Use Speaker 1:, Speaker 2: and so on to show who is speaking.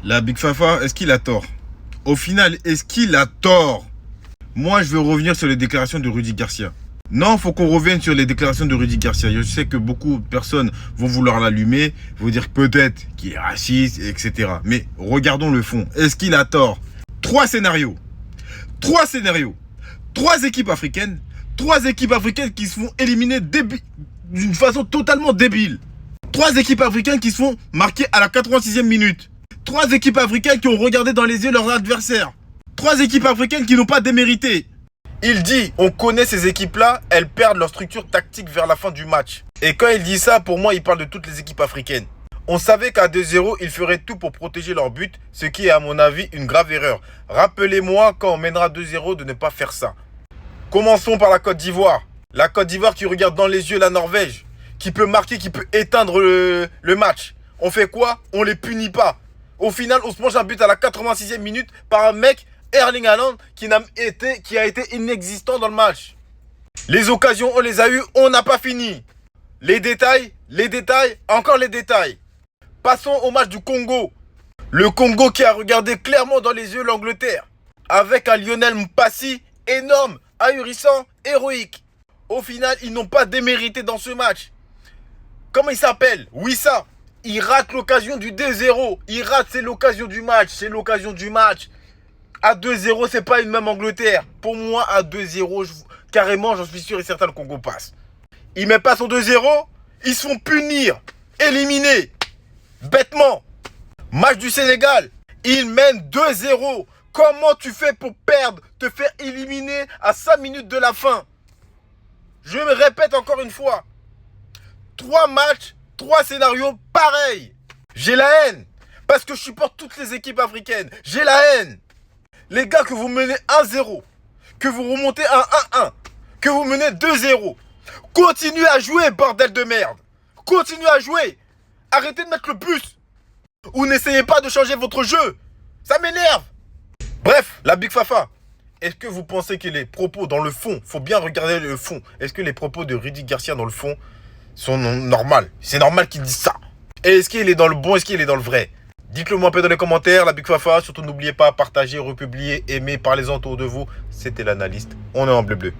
Speaker 1: La Big Fafa, est-ce qu'il a tort? Au final, est-ce qu'il a tort? Moi, je veux revenir sur les déclarations de Rudy Garcia. Non, il faut qu'on revienne sur les déclarations de Rudy Garcia. Je sais que beaucoup de personnes vont vouloir l'allumer, vont dire peut-être qu'il est raciste, etc. Mais regardons le fond. Est-ce qu'il a tort? Trois scénarios. Trois équipes africaines qui se font éliminer d'une façon totalement débile. Trois équipes africaines qui se font marquer à la 86e minute. Trois équipes africaines qui ont regardé dans les yeux leurs adversaires. Trois équipes africaines qui n'ont pas démérité. Il dit, on connaît ces équipes-là, elles perdent leur structure tactique vers la fin du match. Et quand il dit ça, pour moi, il parle de toutes les équipes africaines. On savait qu'à 2-0, ils feraient tout pour protéger leur but, ce qui est à mon avis une grave erreur. Rappelez-moi quand on mènera 2-0 de ne pas faire ça. Commençons par la Côte d'Ivoire. La Côte d'Ivoire qui regarde dans les yeux la Norvège, qui peut marquer, qui peut éteindre le match. On fait quoi? On les punit pas. Au final, on se mange un but à la 86e minute par un mec, Erling Haaland, qui a été inexistant dans le match. Les occasions, on les a eues, on n'a pas fini. Les détails, encore les détails. Passons au match du Congo. Le Congo qui a regardé clairement dans les yeux l'Angleterre. Avec un Lionel Mpassi énorme, ahurissant, héroïque. Au final, ils n'ont pas démérité dans ce match. Comment il s'appelle? Wissa. Il rate l'occasion du 2-0. C'est l'occasion du match. À 2-0, c'est pas une même Angleterre. Pour moi, à 2-0, carrément, j'en suis sûr et certain, le Congo passe. Il met pas son 2-0, ils se font punir, éliminer, bêtement. Match du Sénégal, ils mènent 2-0. Comment tu fais pour perdre, te faire éliminer à 5 minutes de la fin? Je me répète encore une fois. 3 matchs, 3 scénarios pareils. J'ai la haine, parce que je supporte toutes les équipes africaines. J'ai la haine. Les gars, que vous menez 1-0, que vous remontez à 1-1, que vous menez 2-0, continuez à jouer, bordel de merde. Continuez à jouer. Arrêtez de mettre le bus. Ou n'essayez pas de changer votre jeu. Ça m'énerve. Bref, la Big Fafa. Est-ce que vous pensez que les propos dans le fond, faut bien regarder le fond, est-ce que les propos de Rudy Garcia dans le fond sont normaux? C'est normal qu'il dise ça. Et est-ce qu'il est dans le bon, est-ce qu'il est dans le vrai? Dites-le moi un peu dans les commentaires, la Big Fafa. Surtout n'oubliez pas, partagez, republier, aimez, parlez-en autour de vous. C'était l'analyste. On est en bleu bleu.